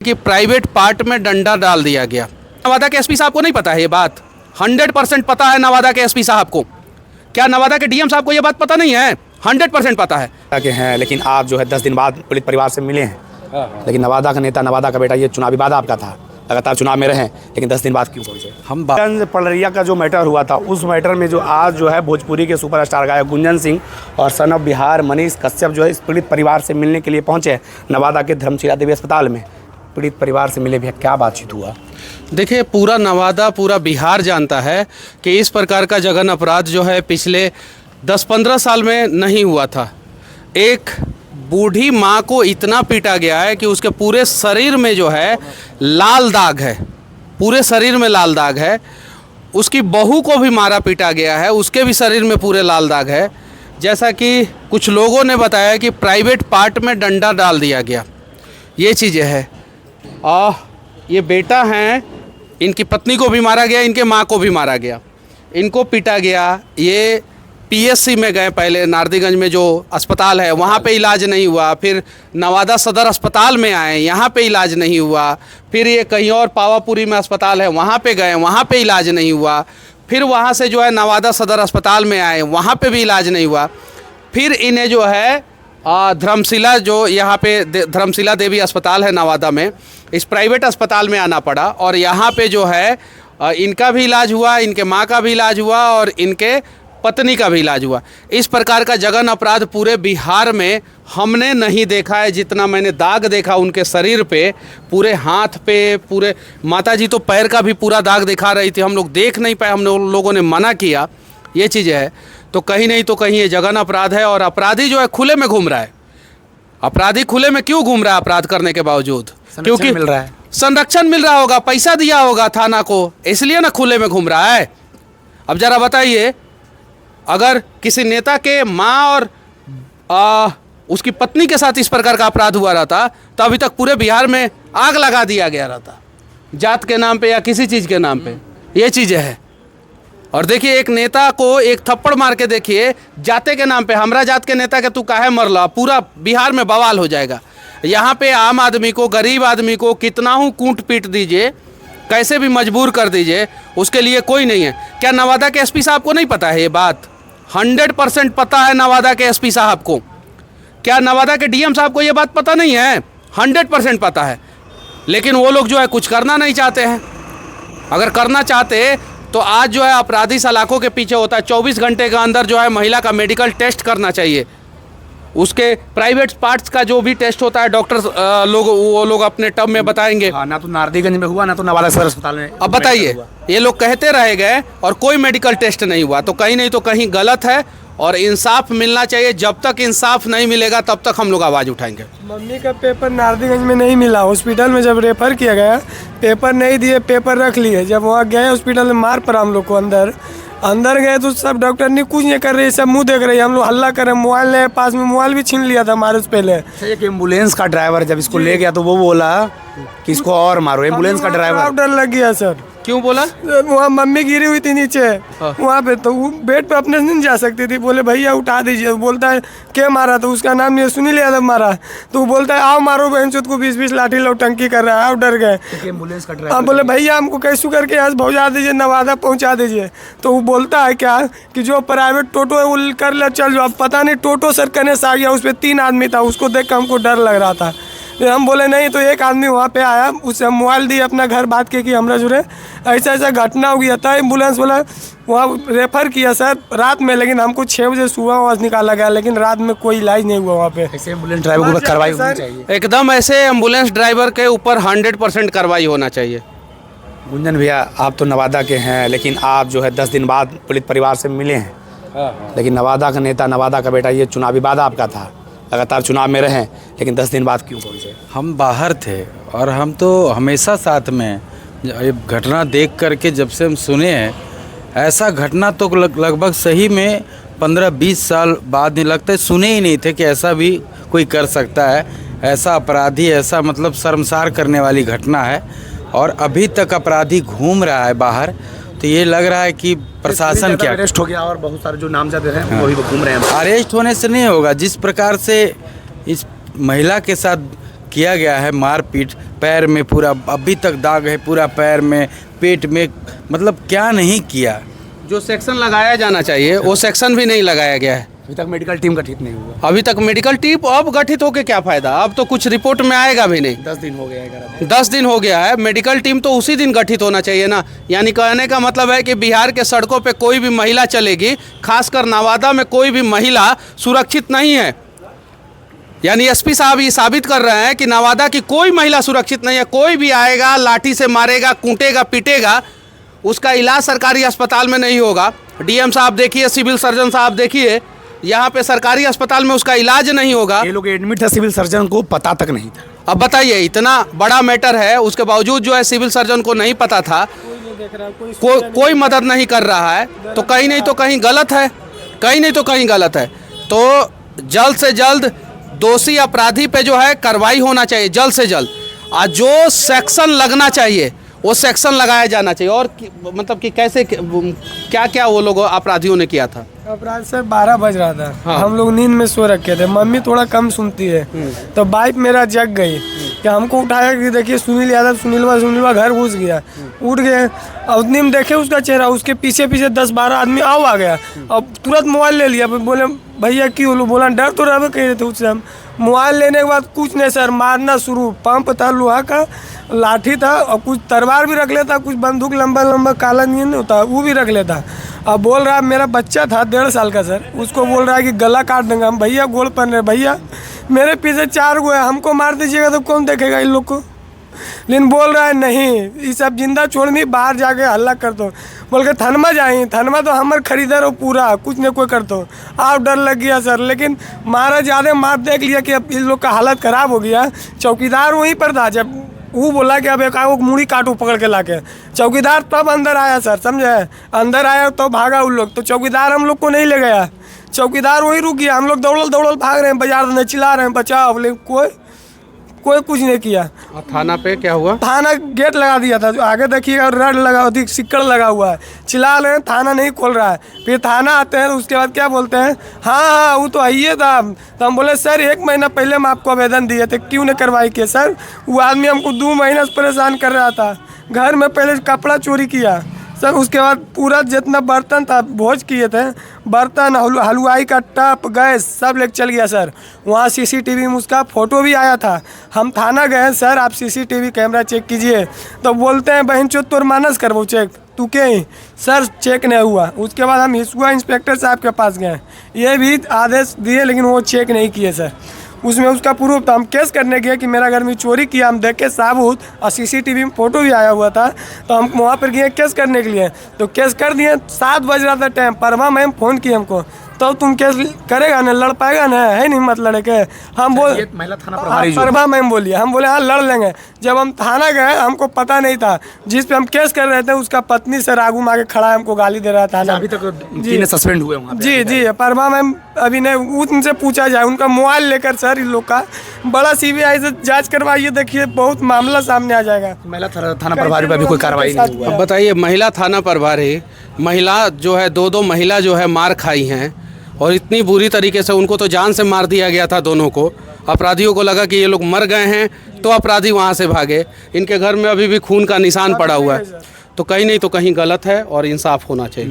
कि private part में डंडा डाल दिया गया। नवादा के एसपी साहब को नहीं पता है ये बात? 100% पता है नवादा के एसपी साहब को। क्या नवादा के डीएम साहब को ये बात पता नहीं है? 100% पता है के हैं, लेकिन आप जो है 10 दिन बाद पीड़ित परिवार से मिले हैं। लेकिन नवादा का नेता, नवादा का बेटा, ये चुनावी वादा आपका था, लगातार चुनाव में रहे, लेकिन 10 दिन बाद क्यों पहुंचे? हम पलरिया का जो मैटर हुआ था, उस मैटर में जो आज जो है भोजपुरी के सुपरस्टार गायक गुंजन सिंह और सन ऑफ बिहार मनीष कश्यप जो है इस पीड़ित परिवार से मिलने के लिए पहुंचे नवादा के धर्मशिला देवी अस्पताल में। पीड़ित परिवार से मिले भैया, क्या बातचीत हुआ? देखिए, पूरा नवादा, पूरा बिहार जानता है कि इस प्रकार का जघन अपराध जो है पिछले 10-15 साल में नहीं हुआ था। एक बूढ़ी माँ को इतना पीटा गया है कि उसके पूरे शरीर में जो है लाल दाग है, पूरे शरीर में लाल दाग है। उसकी बहू को भी मारा पीटा गया है, उसके भी शरीर में पूरे लाल दाग है। जैसा कि कुछ लोगों ने बताया कि प्राइवेट पार्ट में डंडा डाल दिया गया, ये चीज़ें हैं। ये बेटा हैं, इनकी पत्नी को भी मारा गया, इनके माँ को भी मारा गया, इनको पीटा गया। ये पीएससी में गए, पहले नारदीगंज में जो अस्पताल है वहाँ पे इलाज नहीं हुआ, फिर नवादा सदर अस्पताल में आए, यहाँ पे इलाज नहीं हुआ, फिर ये कहीं और पावापुरी में अस्पताल है वहाँ पे गए, वहाँ पे इलाज नहीं हुआ, फिर वहाँ से जो है नवादा सदर अस्पताल में आए, वहाँ पे भी इलाज नहीं हुआ। फिर इन्हें जो है धर्मशिला, जो यहाँ पे धर्मशिला देवी अस्पताल है नवादा में, इस प्राइवेट अस्पताल में आना पड़ा और यहाँ पे जो है इनका भी इलाज हुआ, इनके माँ का भी इलाज हुआ और इनके पत्नी का भी इलाज हुआ। इस प्रकार का जघन अपराध पूरे बिहार में हमने नहीं देखा है। जितना मैंने दाग देखा उनके शरीर पे, पूरे हाथ पे, पूरे माताजी तो पैर का भी पूरा दाग दिखा रही थी, हम लोग देख नहीं पाए, हम लोगों ने मना किया। ये चीज़ें है तो कहीं नहीं तो कहीं ये जघन अपराध है और अपराधी जो है खुले में घूम रहा है। अपराधी खुले में क्यों घूम रहा है अपराध करने के बावजूद? क्योंकि मिल रहा है, संरक्षण मिल रहा होगा, पैसा दिया होगा थाना को, इसलिए ना खुले में घूम रहा है। अब जरा बताइए, अगर किसी नेता के माँ और उसकी पत्नी के साथ इस प्रकार का अपराध हुआ रहता तो अभी तक पूरे बिहार में आग लगा दिया गया रहता, जात के नाम पे या किसी चीज़ के नाम पे। ये चीज़ें हैं। और देखिए, एक नेता को एक थप्पड़ मार के देखिए जाते के नाम पे, हमरा जात के नेता के तू काहे मरला, पूरा बिहार में बवाल हो जाएगा। यहाँ पे आम आदमी को, गरीब आदमी को कितना हूँ कूट पीट दीजिए, कैसे भी मजबूर कर दीजिए, उसके लिए कोई नहीं है। क्या नवादा के एसपी साहब को नहीं पता है ये बात? 100% पता है नवादा के एसपी साहब को। क्या नवादा के डीएम साहब को ये बात पता नहीं है? 100% पता है, लेकिन वो लोग जो है कुछ करना नहीं चाहते हैं। अगर करना चाहते तो आज जो है अपराधी सलाखों के पीछे होता है। 24 घंटे के अंदर जो है महिला का मेडिकल टेस्ट करना चाहिए, उसके प्राइवेट पार्ट्स का जो भी टेस्ट होता है डॉक्टर वो लोग अपने टर्म में बताएंगे। ना तो नारदीगंज में हुआ, ना तो नवादा सदर अस्पताल में। अब बताइए, ये लोग कहते रह गए और कोई मेडिकल टेस्ट नहीं हुआ, तो कहीं नहीं तो कहीं गलत है और इंसाफ मिलना चाहिए। जब तक इंसाफ नहीं मिलेगा तब तक हम लोग आवाज़ उठाएंगे। मम्मी का पेपर नारदीगंज में नहीं मिला, हॉस्पिटल में जब रेफर किया गया पेपर नहीं दिए, पेपर रख लिए। जब वहाँ गए हॉस्पिटल में मार पड़ा हम लोग को, अंदर गए तो सब डॉक्टर नहीं, कुछ नहीं कर रहे, सब मुंह देख रहे हैं। हम लोग हल्ला कर रहे, मोबाइल ले पास में, मोबाइल भी छीन लिया था हमारे से पहले। एक एम्बुलेंस का ड्राइवर जब इसको ले गया तो वो बोला कि इसको और मारो। एम्बुलेंस का ड्राइवर डर लग गया सर। क्यों बोला? वहाँ मम्मी गिरी हुई थी नीचे, वहाँ पे तो वो बेड पे अपने नहीं जा सकती थी। बोले भैया उठा दीजिए, बोलता है क्या मारा? तो उसका नाम नहीं, सुनील यादव मारा। तो वो बोलता है आओ मारो, बहनचोद को 20-20 लाठी टंकी कर रहा है, आओ। डर गए। एम्बुलेंस का ड्राइवर बोले भैया हमको कैसे करके यहाँ पहुँचा दीजिए, नवादा पहुँचा दीजिए। तो वो बोलता है क्या कि जो प्राइवेट टोटो है वो कर ले, चल जाओ। अब पता नहीं टोटो सर करने से आ गया, उस पर 3 आदमी था, उसको देख कर हमको डर लग रहा था। हम बोले नहीं, तो एक आदमी वहाँ पे आया, उससे मोबाइल दिए, अपना घर बात के कि हमरा जुड़े ऐसा ऐसा घटना हो गया था। एम्बुलेंस वाला वहाँ रेफ़र किया सर रात में, लेकिन हमको 6 बजे सुबह वहाँ निकाला गया, लेकिन रात में कोई इलाज नहीं हुआ वहाँ पे। ऐसे एम्बुलेंस ड्राइवर के ऊपर कार्रवाई होनी चाहिए एकदम। ऐसे एम्बुलेंस ड्राइवर के ऊपर 100% कार्रवाई होना चाहिए। गुंजन भैया, आप तो नवादा के हैं, लेकिन आप जो है 10 दिन बाद पीड़ित परिवार से मिले हैं। लेकिन नवादा का नेता, नवादा का बेटा, ये चुनावी वादा आपका था, लगातार चुनाव में रहे, लेकिन 10 दिन बाद क्यों पहुंचे? हम बाहर थे और हम तो हमेशा साथ में हैं। ये घटना देख करके जब से हम सुने हैं, ऐसा घटना तो लगभग सही में 15-20 साल बाद नहीं लगता है, सुने ही नहीं थे कि ऐसा भी कोई कर सकता है। ऐसा अपराधी, ऐसा मतलब शर्मसार करने वाली घटना है और अभी तक अपराधी घूम रहा है बाहर। तो ये लग रहा है कि प्रशासन क्या अरेस्ट हो गया और बहुत सारे जो नामजद हैं वो भी घूम रहे हैं। अरेस्ट होने से नहीं होगा। जिस प्रकार से इस महिला के साथ किया गया है मारपीट, पैर में पूरा अभी तक दाग है, पूरा पैर में, पेट में, मतलब क्या नहीं किया। जो सेक्शन लगाया जाना चाहिए वो सेक्शन भी नहीं लगाया गया है। अभी तक मेडिकल टीम गठित नहीं हुआ। अभी तक मेडिकल टीम अब गठित होके क्या फायदा, अब तो कुछ रिपोर्ट में आएगा भी नहीं। 10 दिन हो गया है। 10 दिन हो गया है, मेडिकल टीम तो उसी दिन गठित होना चाहिए ना। यानी कहने का मतलब है कि बिहार के सड़कों पे कोई भी महिला चलेगी, खासकर नवादा में कोई भी महिला सुरक्षित नहीं है। यानी एसपी साहब ये साबित कर रहे हैं कि नवादा की कोई महिला सुरक्षित नहीं है। कोई भी आएगा लाठी से मारेगा, कूटेगा, पीटेगा, उसका इलाज सरकारी अस्पताल में नहीं होगा। डीएम साहब देखिए, सिविल सर्जन साहब देखिए, यहाँ पे सरकारी अस्पताल में उसका इलाज नहीं होगा। ये लोग एडमिट था, सिविल सर्जन को पता तक नहीं था। अब बताइए, इतना बड़ा मैटर है, उसके बावजूद जो है सिविल सर्जन को नहीं पता था, कोई मदद नहीं कर रहा है, तो कहीं नहीं तो कहीं गलत है, कहीं नहीं तो कहीं गलत है। तो जल्द से जल्द दोषी अपराधी पे जो है कार्रवाई होना चाहिए, जल्द से जल्द। और जो सेक्शन लगना चाहिए वो सेक्शन लगाया जाना चाहिए। और मतलब कि कैसे क्या क्या वो लोग अपराधियों ने किया था। अपराध सर 12 बज रहा था। हाँ। हम लोग नींद में सो रखे थे, मम्मी थोड़ा कम सुनती है, तो बाइक मेरा जग गई कि हमको उठाया कि देखिए सुनील यादव, सुनीलवा घर घुस गया, उठ गए। और उतनी में देखे उसका चेहरा, उसके पीछे पीछे 10-12 आदमी आ गया। अब तुरंत मोबाइल ले लिया, बोले भैया क्यों, बोला डर तो रहे कह रहे थे उससे। हम मोबाइल लेने के बाद कुछ नहीं सर, मारना शुरू। पंप था लोहा का, लाठी था, और कुछ तलवार भी रख लेता, कुछ बंदूक लंबा काला नहीं होता वो भी रख लेता। अब बोल रहा है मेरा बच्चा था 1.5 साल का सर, उसको बोल रहा है कि गला काट देंगे हम। भैया गोल पहन रहे, भैया मेरे पीछे 4 गो है, हमको मार दीजिएगा तो कौन देखेगा इन लोग को। लेकिन बोल रहा है नहीं, ये सब जिंदा छोड़नी, बाहर जाके हल्ला कर दो। बोल के थानमा जाए, थानमा तो हमारे खरीदर हो पूरा, कुछ नहीं कोई कर दो। आप डर लग गया सर, लेकिन मारा ज़्यादा मार देख लिया कि अब इन लोग का हालत ख़राब हो गया। चौकीदार वहीं पर था, जब वो बोला कि अब एक मुड़ी काटू पकड़ के लाके, चौकीदार तब अंदर आया सर, समझे। अंदर आया तो भागा उन लोग, तो चौकीदार हम लोग को नहीं ले गया, चौकीदार वहीं रुक गया। हम लोग दौड़ल भाग रहे हैं, बाजार में चिल्ला रहे हैं बचाओ, लेकिन कोई कुछ नहीं किया। थाना पे क्या हुआ? थाना गेट लगा दिया था, जो आगे देखिएगा रड लगा, सिक्कड़ लगा हुआ है, चिल्ला रहे हैं, थाना नहीं खोल रहा है। फिर थाना आते हैं, उसके बाद क्या बोलते हैं, हाँ वो तो आइए था। तो हम बोले सर 1 महीना पहले हम आपको आवेदन दिए थे, क्यों नहीं कार्रवाई किए सर। वो आदमी हमको 2 महीना से परेशान कर रहा था, घर में पहले कपड़ा चोरी किया सर, उसके बाद पूरा जितना बर्तन था भोज किए थे, बर्तन, हलवाई का टप, गैस सब लेके चल गया सर। वहाँ सीसीटीवी में उसका फ़ोटो भी आया था। हम थाना गए, सर आप सीसीटीवी कैमरा चेक कीजिए, तो बोलते हैं बहन चो तोर मानस करवो चेक, तू के सर चेक नहीं हुआ। उसके बाद हम हिसुआ इंस्पेक्टर साहब के पास गए, ये भी आदेश दिए, लेकिन वो चेक नहीं किए सर। उसमें उसका प्रूफ था, हम केस करने गए कि मेरा घर में चोरी किया, हम देखे साबूत और सीसीटीवी में फ़ोटो भी आया हुआ था, तो हम वहाँ पर गए केस करने के लिए, तो केस कर दिए। 7 बज रहा था टाइम, परमा मैम फ़ोन की हमको, तो तुम केस करेगा ना, लड़ पाएगा ना, है नहीं मत लड़े के। हम बोल महिला थाना प्रभारी परमा मैम बोलिए, हम बोले हाँ लड़ लेंगे। जब हम थाना गए हमको पता नहीं था, जिस पे हम केस कर रहे थे उसका पत्नी सर आगू मांगे खड़ा है, हमको गाली दे रहा था। अभी तक 3 सस्पेंड हुए वहाँ पे। जी परमा मैम अभी नहीं, उनसे पूछा जाए, उनका मोबाइल लेकर सर इन लोग का बड़ा सीबीआई से जांच करवाइए, देखिए बहुत मामला सामने आ जाएगा। महिला थाना प्रभारी पर भी कोई कार्रवाई नहीं हुआ। अब बताइए, महिला थाना प्रभारी, महिला जो है 2 महिला जो है मार खाई हैं, और इतनी बुरी तरीके से उनको तो जान से मार दिया गया था दोनों को। अपराधियों को लगा कि ये लोग मर गए हैं, तो अपराधी वहाँ से भागे। इनके घर में अभी भी खून का निशान पड़ा हुआ है, तो कहीं नहीं तो कहीं गलत है और इंसाफ होना चाहिए।